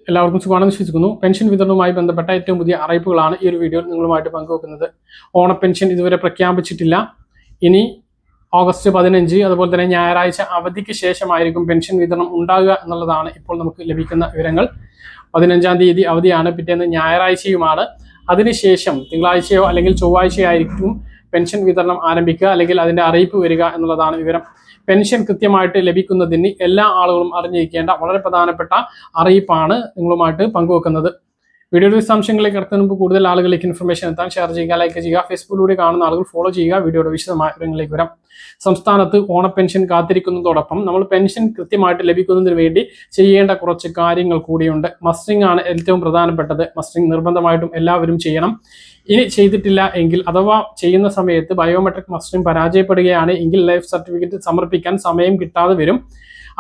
എല്ലാവർക്കും സുഖമാണെന്ന് വിശ്വസിക്കുന്നു. പെൻഷൻ വിതരണവുമായി ബന്ധപ്പെട്ട ഏറ്റവും പുതിയ അറിയിപ്പുകളാണ് ഈ ഒരു വീഡിയോയിൽ നിങ്ങളുമായിട്ട് പങ്കുവെക്കുന്നത്. ഓണപ്പെൻഷൻ ഇതുവരെ പ്രഖ്യാപിച്ചിട്ടില്ല. ഇനി ഓഗസ്റ്റ് 15 അതുപോലെ തന്നെ ഞായറാഴ്ച അവധിക്ക് ശേഷമായിരിക്കും പെൻഷൻ വിതരണം ഉണ്ടാകുക എന്നുള്ളതാണ് ഇപ്പോൾ നമുക്ക് ലഭിക്കുന്ന വിവരങ്ങൾ. 15-ാം തീയതി അവധിയാണ്, പിറ്റേന്ന് ഞായറാഴ്ചയുമാണ്. അതിനുശേഷം തിങ്കളാഴ്ചയോ അല്ലെങ്കിൽ ചൊവ്വാഴ്ചയോ ആയിരിക്കും പെൻഷൻ വിതരണം ആരംഭിക്കുക, അല്ലെങ്കിൽ അതിന്റെ അറിയിപ്പ് വരിക എന്നുള്ളതാണ് വിവരം. പെൻഷൻ കൃത്യമായിട്ട് ലഭിക്കുന്നതിന് എല്ലാ ആളുകളും അറിഞ്ഞിരിക്കേണ്ട വളരെ പ്രധാനപ്പെട്ട അറിയിപ്പാണ് നിങ്ങളുമായിട്ട് പങ്കുവെക്കുന്നത്. വീഡിയോയുടെ വിശദാംശങ്ങളിലേക്ക് കടക്കുന്നതിന് മുമ്പ് കൂടുതൽ ആളുകളിലേക്ക് ഇൻഫർമേഷൻ എത്താൻ ഷെയർ ചെയ്യുക, ലൈക്ക് ചെയ്യുക. ഫേസ്ബുക്കിലൂടെ കാണുന്ന ആളുകൾ ഫോളോ ചെയ്യുക. വീഡിയോയുടെ വിശദമായ വിവരങ്ങളിലേക്ക് വരാം. സംസ്ഥാനത്ത് ഓണപ്പെൻഷൻ കാത്തിരിക്കുന്നതോടൊപ്പം നമ്മൾ പെൻഷൻ കൃത്യമായിട്ട് ലഭിക്കുന്നതിന് വേണ്ടി ചെയ്യേണ്ട കുറച്ച് കാര്യങ്ങൾ കൂടിയുണ്ട്. മസ്റ്ററിംഗ് ആണ് ഏറ്റവും പ്രധാനപ്പെട്ടത്. മസ്റ്ററിംഗ് നിർബന്ധമായിട്ടും എല്ലാവരും ചെയ്യണം. ഇനി ചെയ്തിട്ടില്ല എങ്കിൽ, അഥവാ ചെയ്യുന്ന സമയത്ത് ബയോമെട്രിക് മസ്റ്ററിംഗ് പരാജയപ്പെടുകയാണ് എങ്കിൽ ലൈഫ് സർട്ടിഫിക്കറ്റ് സമർപ്പിക്കാൻ സമയം കിട്ടാതെ വരും.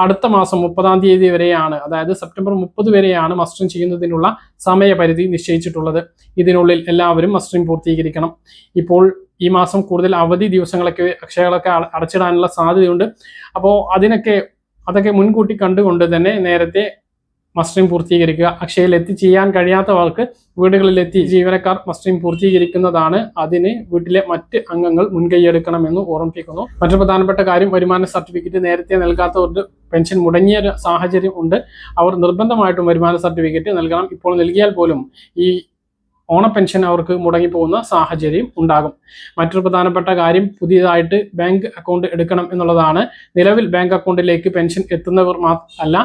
അടുത്ത മാസം 30-ാം തീയതി വരെയാണ്, അതായത് സെപ്റ്റംബർ 30 വരെയാണ് മസ്റ്ററിംഗ് ചെയ്യുന്നതിനുള്ള സമയപരിധി നിശ്ചയിച്ചിട്ടുള്ളത്. ഇതിനുള്ളിൽ എല്ലാവരും മസ്റ്ററിംഗ് പൂർത്തീകരിക്കണം. ഇപ്പോൾ ഈ മാസം കൂടുതൽ അവധി ദിവസങ്ങളൊക്കെ അക്ഷയകളൊക്കെ അടച്ചിടാനുള്ള സാധ്യതയുണ്ട്. അപ്പോൾ അതൊക്കെ മുൻകൂട്ടി കണ്ടുകൊണ്ട് തന്നെ നേരത്തെ മസ്റ്ററിംഗ് പൂർത്തീകരിക്കുക. അക്ഷയയിൽ ചെയ്യാൻ കഴിയാത്തവർക്ക് വീടുകളിലെത്തി ജീവനക്കാർ മസ്റ്ററിംഗ് പൂർത്തീകരിക്കുന്നതാണ്. അതിന് വീട്ടിലെ മറ്റ് അംഗങ്ങൾ മുൻകൈയെടുക്കണമെന്ന് ഓർമ്മിപ്പിക്കുന്നു. മറ്റൊരു പ്രധാനപ്പെട്ട കാര്യം, വരുമാന സർട്ടിഫിക്കറ്റ് നേരത്തെ നൽകാത്തവർക്ക് പെൻഷൻ മുടങ്ങിയ ഒരു സാഹചര്യം ഉണ്ട്. അവർ നിർബന്ധമായിട്ടും വരുമാന സർട്ടിഫിക്കറ്റ് നൽകണം. ഇപ്പോൾ നൽകിയാൽ പോലും ഈ ഓണപ്പെൻഷൻ അവർക്ക് മുടങ്ങിപ്പോകുന്ന സാഹചര്യം ഉണ്ടാകും. മറ്റൊരു പ്രധാനപ്പെട്ട കാര്യം, പുതിയതായിട്ട് ബാങ്ക് അക്കൗണ്ട് എടുക്കണം എന്നുള്ളതാണ്. നിലവിൽ ബാങ്ക് അക്കൗണ്ടിലേക്ക് പെൻഷൻ എത്തുന്നവർ അല്ല,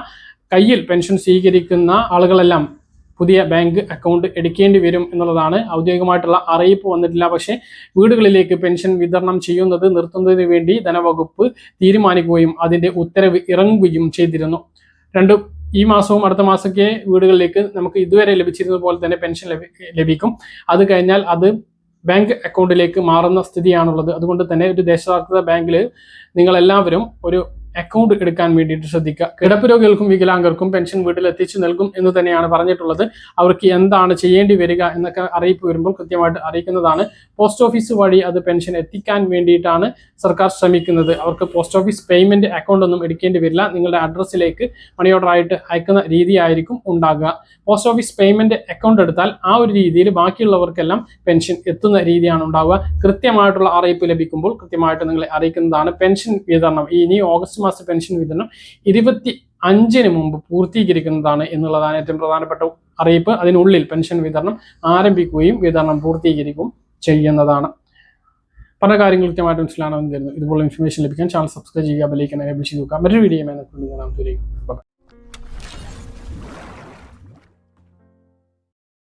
കയ്യിൽ പെൻഷൻ സ്വീകരിക്കുന്ന ആളുകളെല്ലാം പുതിയ ബാങ്ക് അക്കൗണ്ട് എടുക്കേണ്ടി വരും എന്നുള്ളതാണ്. ഔദ്യോഗികമായിട്ടുള്ള അറിയിപ്പ് വന്നിട്ടില്ല. പക്ഷേ വീടുകളിലേക്ക് പെൻഷൻ വിതരണം ചെയ്യുന്നത് നിർത്തുന്നതിന് വേണ്ടി ധനവകുപ്പ് തീരുമാനിക്കുകയും അതിന്റെ ഉത്തരവ് ഇറങ്ങുകയും ചെയ്തിരുന്നു. ഈ മാസവും അടുത്ത മാസമൊക്കെ വീടുകളിലേക്ക് നമുക്ക് ഇതുവരെ ലഭിച്ചിരുന്നത് പോലെ തന്നെ പെൻഷൻ ലഭിക്കും. അത് കഴിഞ്ഞാൽ അത് ബാങ്ക് അക്കൗണ്ടിലേക്ക് മാറുന്ന സ്ഥിതിയാണുള്ളത്. അതുകൊണ്ട് തന്നെ ഒരു ദേശസാൽകൃത ബാങ്കിൽ നിങ്ങളെല്ലാവരും ഒരു അക്കൗണ്ട് എടുക്കാൻ വേണ്ടിയിട്ട് ശ്രദ്ധിക്കുക. കിടപ്പ് രോഗികൾക്കും വികലാംഗർക്കും പെൻഷൻ വീട്ടിൽ എത്തിച്ചു നൽകും എന്ന് തന്നെയാണ് പറഞ്ഞിട്ടുള്ളത്. അവർക്ക് എന്താണ് ചെയ്യേണ്ടി വരിക എന്നൊക്കെ അറിയിപ്പ് വരുമ്പോൾ കൃത്യമായിട്ട് അറിയിക്കുന്നതാണ്. പോസ്റ്റ് ഓഫീസ് വഴി അത് പെൻഷൻ എത്തിക്കാൻ വേണ്ടിയിട്ടാണ് സർക്കാർ ശ്രമിക്കുന്നത്. അവർക്ക് പോസ്റ്റ് ഓഫീസ് പേയ്മെന്റ് അക്കൗണ്ട് ഒന്നും എടുക്കേണ്ടി വരില്ല. നിങ്ങളുടെ അഡ്രസ്സിലേക്ക് മണി ഓർഡർ ആയിട്ട് അയക്കുന്ന രീതിയായിരിക്കും ഉണ്ടാകുക. പോസ്റ്റ് ഓഫീസ് പേയ്മെന്റ് അക്കൗണ്ട് എടുത്താൽ ആ ഒരു രീതിയിൽ ബാക്കിയുള്ളവർക്കെല്ലാം പെൻഷൻ എത്തുന്ന രീതിയാണ് ഉണ്ടാവുക. കൃത്യമായിട്ടുള്ള അറിയിപ്പ് ലഭിക്കുമ്പോൾ കൃത്യമായിട്ട് നിങ്ങളെ അറിയിക്കുന്നതാണ്. പെൻഷൻ വിതരണം ഇനി ഓഗസ്റ്റ് മാസ പെൻഷൻ വിതരണം 25-ന് മുമ്പ് പൂർത്തീകരിക്കുന്നതാണ് എന്നുള്ളതാണ് ഏറ്റവും പ്രധാനപ്പെട്ട അറിയിപ്പ്. അതിനുള്ളിൽ പെൻഷൻ വിതരണം ആരംഭിക്കുകയും വിതരണം പൂർത്തീകരിക്കുകയും ചെയ്യുന്നതാണ്. പല കാര്യങ്ങൾ കൃത്യമായിട്ട് മനസ്സിലാണെന്ന് തരുന്നു. ഇതുപോലെ ഇൻഫർമേഷൻ ലഭിക്കാൻ ചാനൽ സബ്സ്ക്രൈബ് ചെയ്യുക, ബെൽ ഐക്കൺ എനേബിൾ ചെയ്ത് വെക്കുക. മറ്റൊരു വീഡിയോ